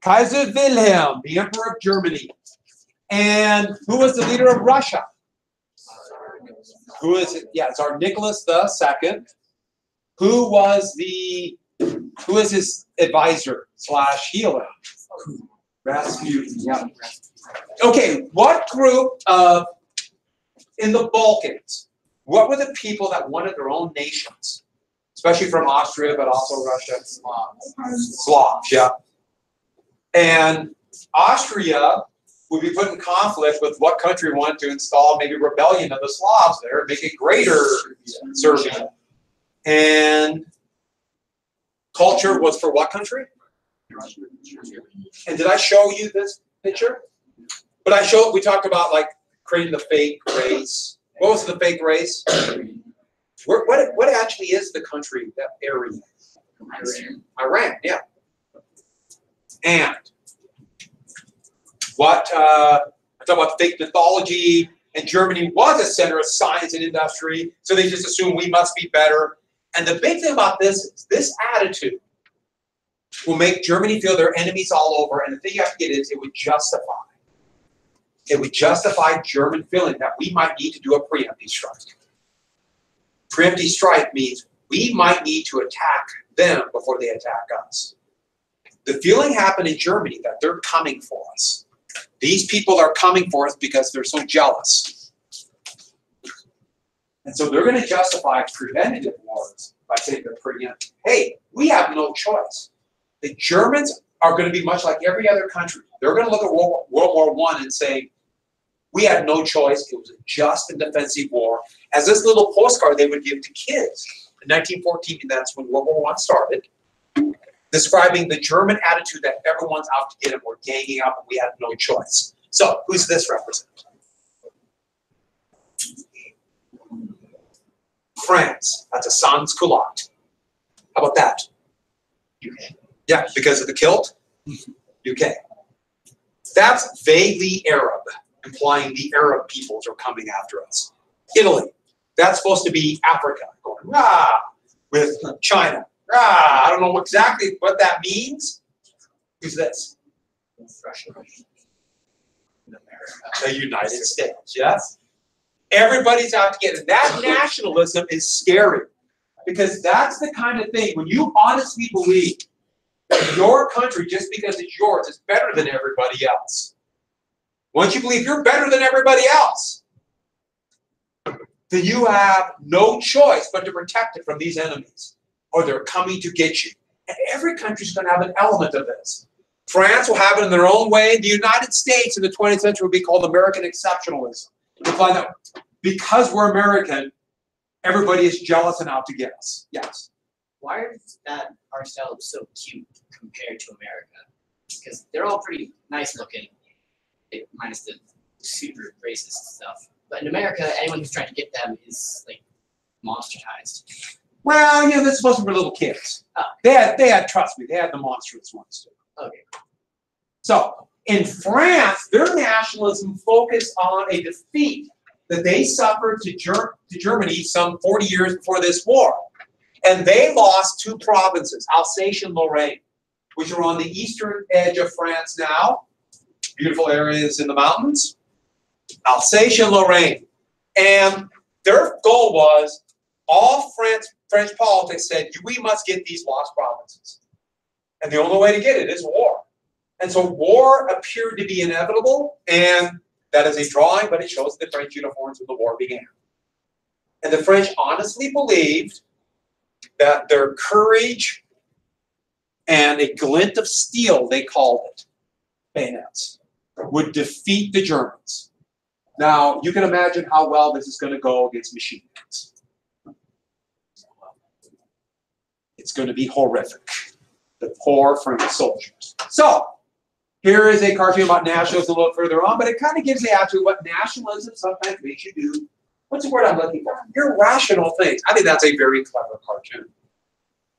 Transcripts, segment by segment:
Kaiser Wilhelm, the Emperor of Germany. And who was the leader of Russia? Who is it? Yeah, Tsar Nicholas II. Who is his advisor / healer? Rasputin. Yeah. Okay, what group of in the Balkans? What were the people that wanted their own nations, especially from Austria, but also Russia? Slavs. Yeah. And Austria would be put in conflict with what country wanted to install maybe rebellion of the Slavs there, make it greater Serbia. And culture was for what country? And did I show you this picture? But we talked about like creating the fake race. What was the fake race? What actually is the country, that area? Iran, yeah. And what I talk about fake mythology, and Germany was a center of science and industry, so they just assume we must be better. And the big thing about this is this attitude will make Germany feel they're enemies all over, and the thing you have to get is it would justify German feeling that we might need to do a preemptive strike. Preemptive strike means we might need to attack them before they attack us. The feeling happened in Germany that they're coming for us. These people are coming for us because they're so jealous. And so they're going to justify preventative wars by saying they're preemptive. Hey, we have no choice. The Germans are going to be much like every other country. They're going to look at World War I and say, we had no choice. It was a just and defensive war. As this little postcard they would give to kids. In 1914, that's when World War I started, describing the German attitude that everyone's out to get them. We're ganging up and we have no choice. So, who's this represent? France. That's a sans culotte. How about that? UK. Yeah, because of the kilt? UK. That's vaguely Arab, implying the Arab peoples are coming after us. Italy. That's supposed to be Africa, going rah, with China. Rah, I don't know exactly what that means. Who's this? Russia. The United States, yes? Everybody's out to get it. That nationalism is scary because that's the kind of thing, when you honestly believe that your country, just because it's yours, is better than everybody else. Once you believe you're better than everybody else, then you have no choice but to protect it from these enemies, or they're coming to get you. And every country's going to have an element of this. France will have it in their own way. The United States in the 20th century will be called American exceptionalism. You'll find that because we're American, everybody is jealous and out to get us. Yes? Why is that our style so cute compared to America? Because they're all pretty nice looking, minus the super racist stuff. But in America, anyone who's trying to get them is like monsterized. Well, you know, this wasn't for little kids. Oh. They had, trust me, they had the monstrous ones too. Okay. So, in France, their nationalism focused on a defeat that they suffered to Germany some 40 years before this war. And they lost two provinces, Alsace and Lorraine, which are on the eastern edge of France now. Beautiful areas in the mountains. Alsace and Lorraine. And their goal was, all French politics said, we must get these lost provinces. And the only way to get it is war. And so war appeared to be inevitable, and that is a drawing, but it shows the French uniforms when the war began. And the French honestly believed that their courage and a glint of steel, they called it, bayonets, would defeat the Germans. Now, you can imagine how well this is going to go against machine guns. It's going to be horrific. The poor French soldiers. So, here is a cartoon about nationalism a little further on, but it kind of gives the attitude what nationalism sometimes makes you do. What's the word I'm looking for? Irrational things. I think that's a very clever cartoon.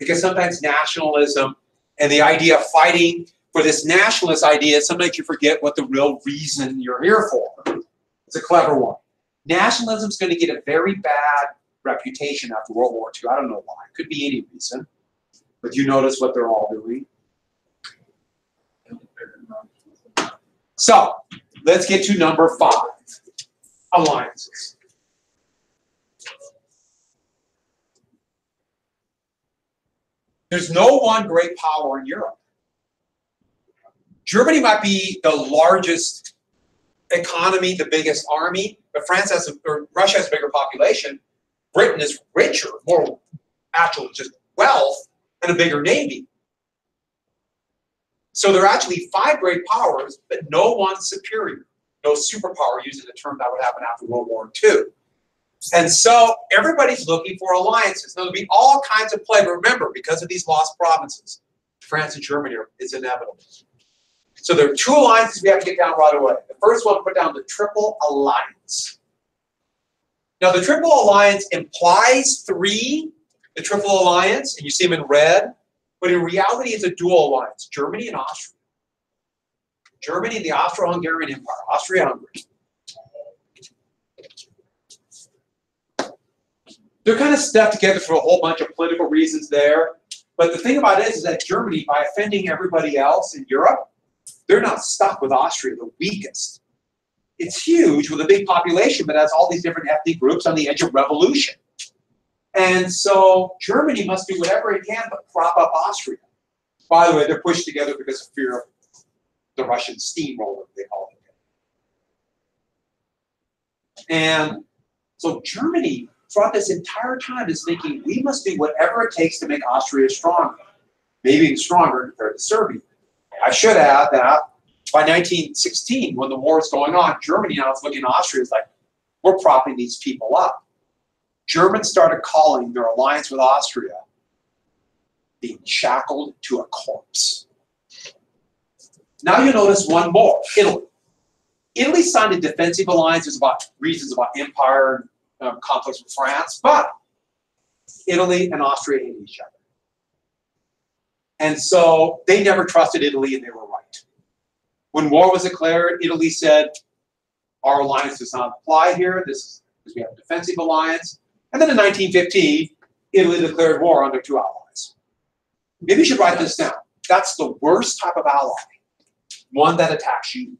Because sometimes nationalism and the idea of fighting for this nationalist idea, sometimes you forget what the real reason you're here for. It's a clever one. Nationalism is going to get a very bad reputation after World War II. I don't know why. It could be any reason. But you notice what they're all doing. So let's get to number 5, alliances. There's no one great power in Europe. Germany might be the largest economy, the biggest army, but Russia has a bigger population. Britain is richer, more actual just wealth, and a bigger navy. So there are actually 5 great powers, but no one superior, no superpower, using the term that would happen after World War II. And so everybody's looking for alliances. Now, there'll be all kinds of play, but remember, because of these lost provinces, France and Germany is inevitable. So there are 2 alliances we have to get down right away. The first one, put down the Triple Alliance. Now, the Triple Alliance implies 3, the Triple Alliance, and you see them in red, but in reality, it's a dual alliance, Germany and Austria. Germany and the Austro-Hungarian Empire, Austria-Hungary. They're kind of stuck together for a whole bunch of political reasons there. But the thing about it is that Germany, by offending everybody else in Europe, they're not stuck with Austria, the weakest. It's huge with a big population, but has all these different ethnic groups on the edge of revolution. And so Germany must do whatever it can but prop up Austria. By the way, they're pushed together because of fear of the Russian steamroller, they call it. And so Germany, throughout this entire time, is thinking, we must do whatever it takes to make Austria stronger, maybe even stronger compared to Serbia. I should add that by 1916, when the war is going on, Germany now is looking at Austria as like, we're propping these people up. Germans started calling their alliance with Austria being shackled to a corpse. Now you notice one more, Italy. Italy signed a defensive alliance. There's about reasons about empire conflicts with France, but Italy and Austria hate each other. And so they never trusted Italy, and they were right. When war was declared, Italy said, our alliance does not apply here. This is because we have a defensive alliance. And then in 1915, Italy declared war on their 2 allies. Maybe you should write this down. That's the worst type of ally, one that attacks you.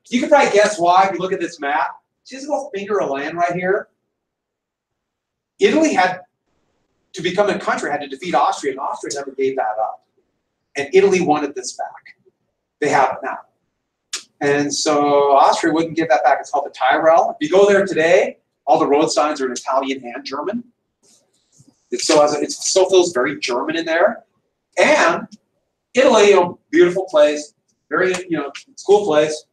You can probably guess why if you look at this map. See this little finger of land right here? Italy had, to become a country, had to defeat Austria, and Austria never gave that up. And Italy wanted this back. They have it now. And so Austria wouldn't give that back. It's called the Tyrol. If you go there today, all the road signs are in Italian and German. It still feels very German in there. And Italy, beautiful place, very, it's a cool place.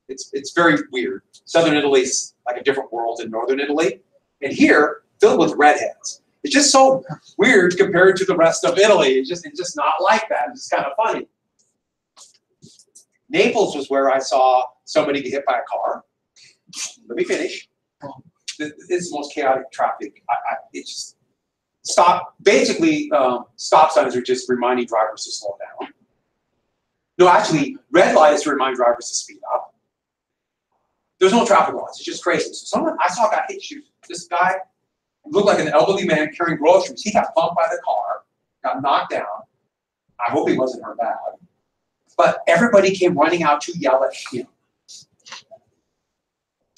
It's very weird. Southern Italy's like a different world than Northern Italy. And here, filled with redheads. It's just so weird compared to the rest of Italy. It's just not like that. It's just kind of funny. Naples was where I saw somebody get hit by a car. Let me finish. This is the most chaotic traffic. It just stop. Basically, stop signs are just reminding drivers to slow down. No, actually, red light is to remind drivers to speed up. There's no traffic laws. It's just crazy. So I saw a guy hit you. This guy looked like an elderly man carrying groceries. He got bumped by the car, got knocked down. I hope he wasn't hurt bad. But everybody came running out to yell at him.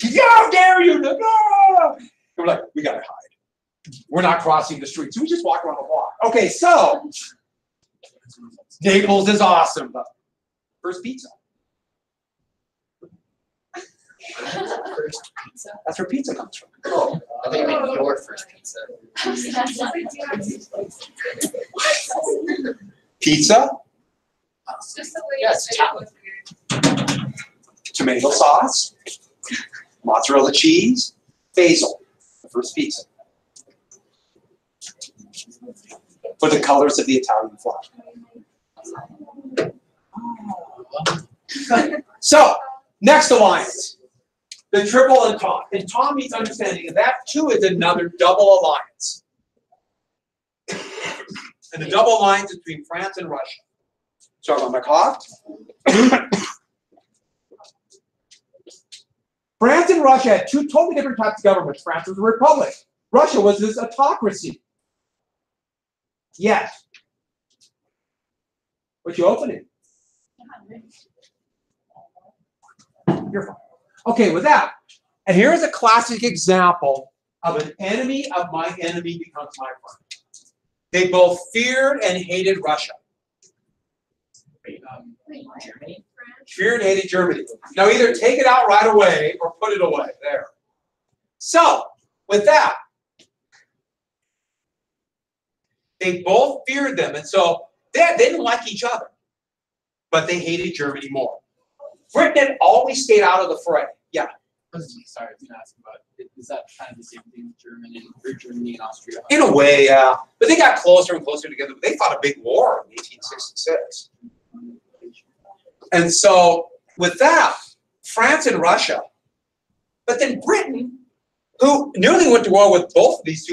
How dare you! No! They were like, we gotta hide. We're not crossing the street. So we just walked around the block. Okay, so Naples is awesome, but first pizza. First pizza? That's where pizza comes from. Oh, I think you mean your first pizza. Pizza? Just the way Yes, you say it was weird. Tomato sauce, mozzarella cheese, basil, the first pizza. For the colors of the Italian flag. So, next alliance, the triple entente. Entente means understanding, and that too is another double alliance. And the double alliance is between France and Russia. Sorry about my cough. France and Russia had 2 totally different types of governments. France was a republic. Russia was this autocracy. Yet, What you opening? You're fine. Okay, with that, and here's a classic example of an enemy of my enemy becomes my friend. They both feared and hated Russia. Germany? Feared and hated Germany. Now either take it out right away or put it away. There. So, with that, they both feared them, and so they didn't like each other, but they hated Germany more. Britain had always stayed out of the fray. Yeah. Sorry, I was going to ask about, is that kind of the same thing with Germany and Austria? In a way, yeah. But they got closer and closer together. They fought a big war in 1866. And so, with that, France and Russia, but then Britain, who nearly went to war with both of these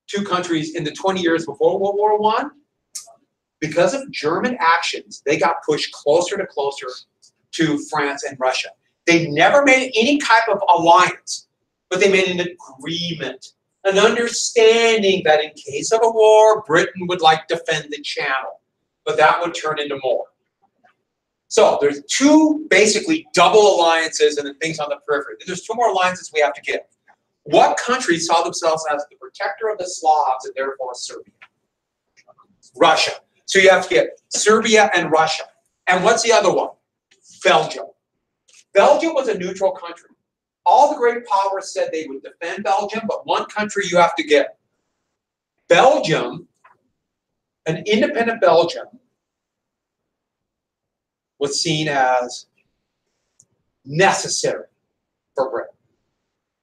two countries in the 20 years before World War I, because of German actions, they got pushed closer to closer to France and Russia. They never made any type of alliance, but they made an agreement, an understanding that in case of a war, Britain would like defend the channel, but that would turn into more. So there's two basically double alliances and then things on the periphery. There's two more alliances we have to give. What country saw themselves as the protector of the Slavs and therefore Serbia? Russia. So you have to get Serbia and Russia. And what's the other one? Belgium. Belgium was a neutral country. All the great powers said they would defend Belgium, but one country you have to get. Belgium, an independent Belgium, was seen as necessary for Britain.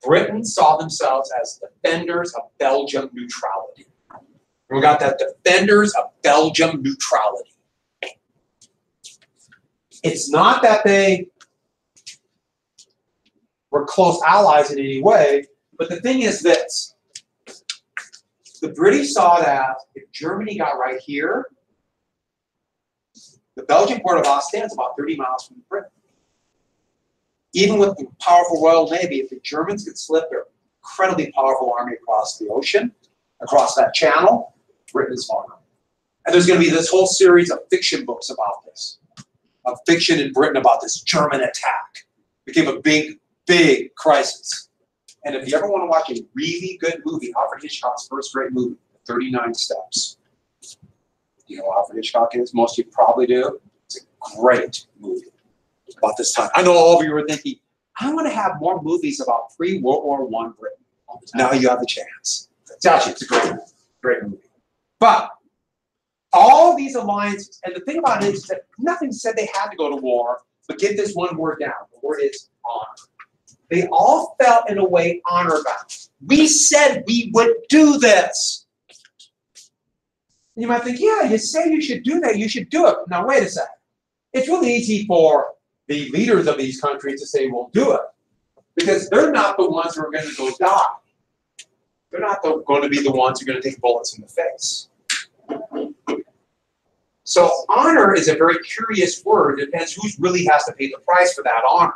Britain saw themselves as defenders of Belgium neutrality. We got that, defenders of Belgium neutrality. It's not that they were close allies in any way, but the thing is this. The British saw that if Germany got right here, the Belgian port of Ostend is about 30 miles from Britain. Even with the powerful Royal Navy, if the Germans could slip their incredibly powerful army across the ocean, across that channel, Britain is far enough. And there's going to be this whole series of fiction books about this, of fiction in Britain about this German attack. It became a big, big crisis. And if you ever want to watch a really good movie, Alfred Hitchcock's first great movie, 39 Steps. You know who Alfred Hitchcock is? Most of you probably do. It's a great movie about this time. I know all of you were thinking, I want to have more movies about pre-World War I Britain. Now you have the chance. It's a great movie. But all these alliances, and the thing about it is that nothing said they had to go to war, but get this one word down. The word is honor. They all felt in a way honor bound. We said we would do this. And you might think, yeah, you say you should do that, you should do it. Now wait a second. It's really easy for the leaders of these countries to say, we'll do it. Because they're not the ones who are going to go die. They're not going to be the ones who are going to take bullets in the face. So honor is a very curious word. It depends who really has to pay the price for that honor.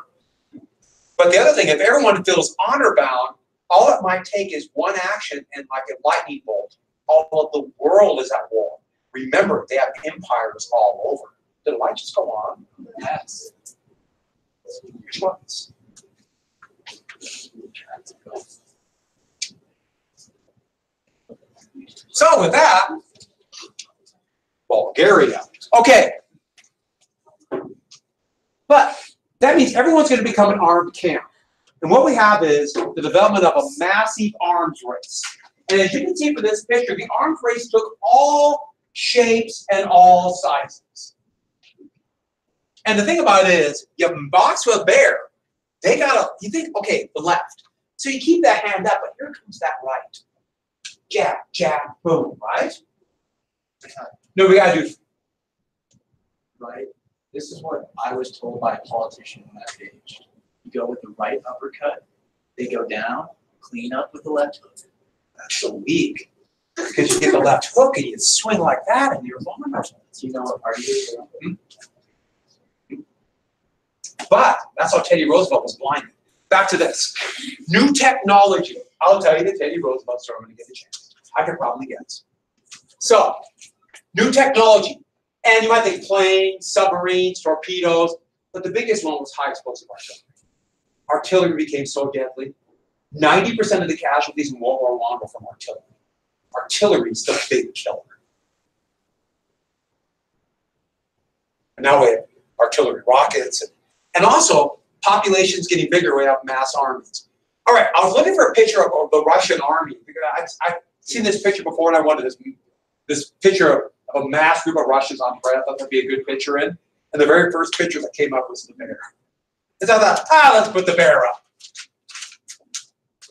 But the other thing, if everyone feels honor bound, all it might take is one action and like a lightning bolt, all of the world is at war. Remember, they have empires all over. Did the light just go on? Yes. Which ones? So with that, Bulgaria. Okay. But that means everyone's going to become an armed camp. And what we have is the development of a massive arms race. And as you can see from this picture, the arms race took all shapes and all sizes. And the thing about it is, you box with a bear, they gotta, you think, okay, the left. So you keep that hand up, but here comes that right. Jab, jab, boom, right? No, we gotta do, Right? This is what I was told by a politician on that page. You go with the right uppercut, they go down, clean up with the left hook. that's so weak. Because you get the left hook and you swing like that and you're vulnerable. Do you know what party it is? But that's how Teddy Roosevelt was blinded. Back to this. New technology. I'll tell you that Teddy Roosevelt's going to get a chance. I could probably guess. So, new technology. And you might think planes, submarines, torpedoes, but the biggest one was high explosive artillery. Artillery became so deadly. 90% of the casualties in World War I were from artillery. Artillery is the big killer. And now we have artillery rockets. And also, populations getting bigger, we have mass armies. All right, I was looking for a picture of the Russian army. Because I've seen this picture before, and I wanted this picture of a mass group of Russians on parade. I thought that'd be a good picture in. And the very first picture that came up was the bear. And so I thought, let's put the bear up.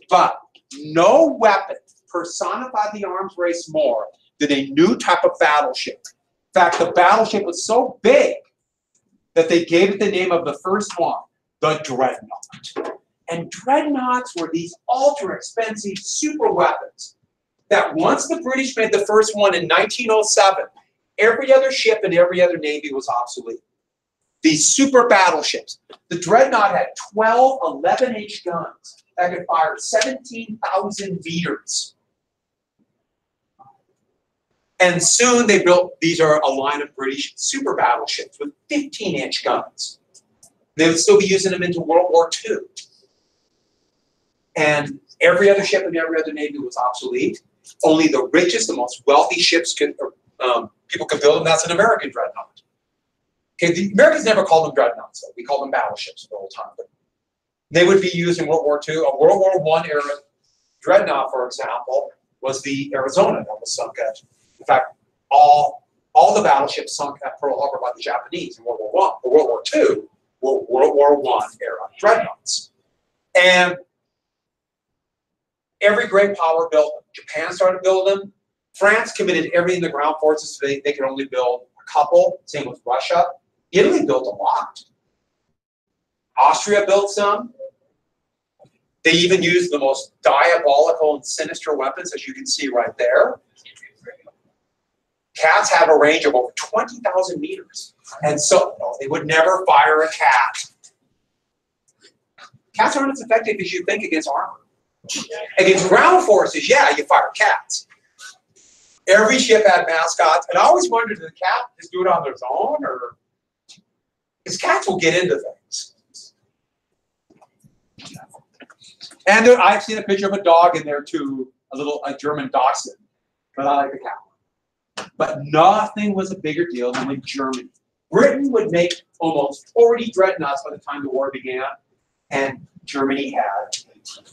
But no weapon personified the arms race more than a new type of battleship. In fact, the battleship was so big that they gave it the name of the first one, the Dreadnought. And dreadnoughts were these ultra-expensive super weapons that once the British made the first one in 1907, every other ship in every other navy was obsolete. These super battleships. The Dreadnought had 12 11-inch guns that could fire 17,000 meters. And soon they built, these are a line of British super battleships with 15-inch guns. They would still be using them into World War II. And every other ship in every other navy was obsolete. Only the richest, the most wealthy ships could, people could build them. That's an American dreadnought. Okay, the Americans never called them dreadnoughts, though. We called them battleships the whole time. But they would be used in World War II. A World War I era dreadnought, for example, was the Arizona that was sunk at. In fact, all the battleships sunk at Pearl Harbor by the Japanese in World War I. Or World War II were World War I era dreadnoughts. And every great power built them. Japan started building them. France committed everything in the ground forces so they could only build a couple. Same with Russia. Italy built a lot. Austria built some. They even used the most diabolical and sinister weapons, as you can see right there. Cats have a range of over 20,000 meters. And so they would never fire a cat. Cats aren't as effective as you think against armor. Against ground forces, yeah, you fire cats. Every ship had mascots, and I always wondered, did the cat just do it on their own, or because cats will get into things. And I've seen a picture of a dog in there too, a German dachshund, but I like the cat. But nothing was a bigger deal than when Germany. Britain would make almost 40 dreadnoughts by the time the war began, and Germany had 18.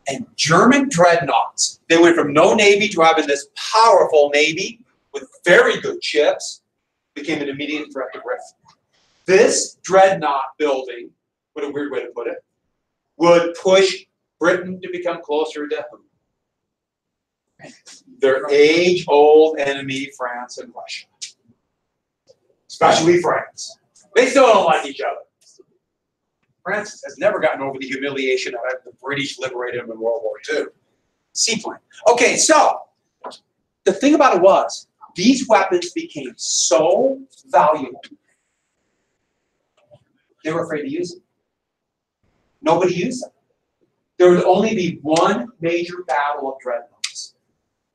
And German dreadnoughts, they went from no navy to having this powerful navy with very good ships, became an immediate threat to Britain. This dreadnought building, what a weird way to put it, would push Britain to become closer to who? Their age-old enemy, France and Russia. Especially France. They still don't like each other. France has never gotten over the humiliation of having the British liberated them in World War II. Seaplane. Okay, so the thing about it was, these weapons became so valuable, they were afraid to use them. Nobody used them. There would only be one major battle of dreadnoughts.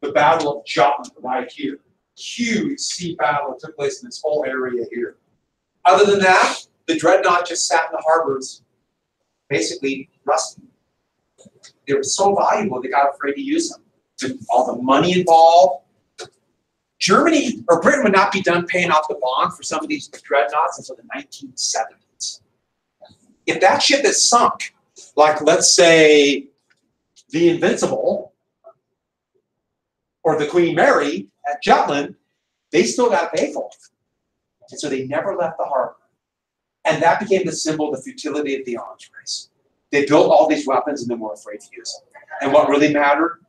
The Battle of Jutland, right here. Huge sea battle that took place in this whole area here. Other than that, the dreadnought just sat in the harbors, basically rusting. They were so valuable, they got afraid to use them. All the money involved. Germany, or Britain would not be done paying off the bond for some of these dreadnoughts until the 1970s. If that ship is sunk, like let's say the Invincible or the Queen Mary at Jutland, they still got to pay for it. And so they never left the harbor. And that became the symbol of the futility of the arms race. They built all these weapons and then were afraid to use them. And what really mattered?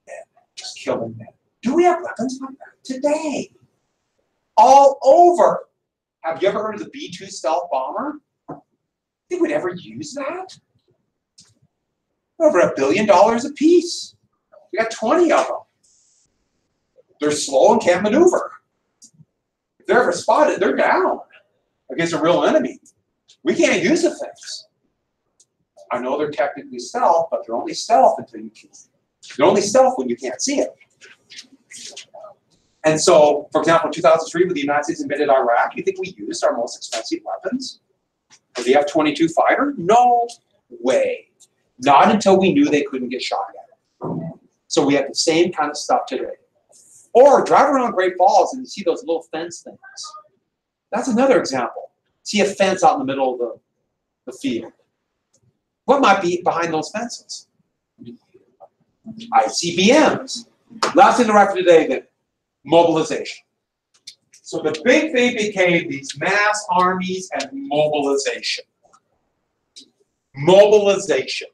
Men. Just killing men. Do we have weapons like that today? All over. Have you ever heard of the B-2 stealth bomber? Think we'd ever use that? Over $1 billion a piece. We got 20 of them. They're slow and can't maneuver. If they're ever spotted, they're down against a real enemy. We can't use the things. I know they're technically stealth, but they're only stealth until you can. They're only stealth when you can't see it. And so, for example, in 2003, when the United States invaded Iraq, you think we used our most expensive weapons? The F-22 fighter? No way. Not until we knew they couldn't get shot at. So we have the same kind of stuff today. Or drive around Great Falls and you see those little fence things. That's another example. See a fence out in the middle of the field. What might be behind those fences? ICBMs. Last thing to write for today then, mobilization. So the big thing became these mass armies and mobilization. Mobilization.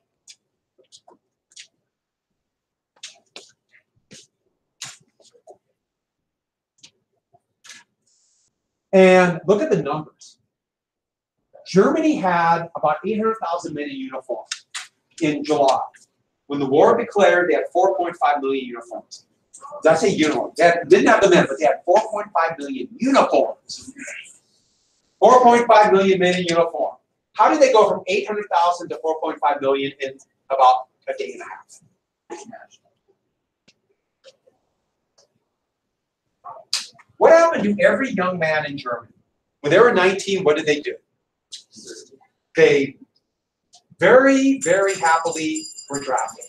And look at the numbers. Germany had about 800,000 men in uniform in July. When the war declared, they had 4.5 million uniforms. Did I say uniforms? They didn't have the men, but they had 4.5 million uniforms. 4.5 million men in uniform. How did they go from 800,000 to 4.5 million in about a day and a half? What happened to every young man in Germany? When they were 19, what did they do? They very, very happily were drafted.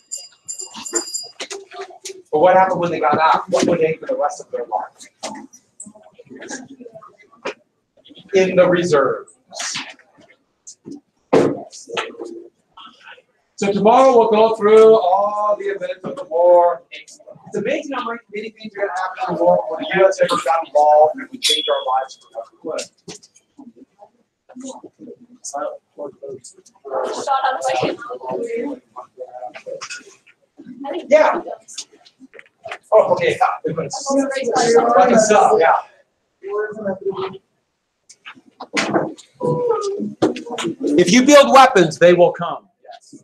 But what happened when they got out? What were they for the rest of their life? In the reserves. So tomorrow we'll go through all the events of the war. It's amazing how many things are going to happen in the war when the U.S. ever got involved and we change our lives forever. Yeah. Oh, okay. Fucking stuff, yeah. If you build weapons, they will come. Yes.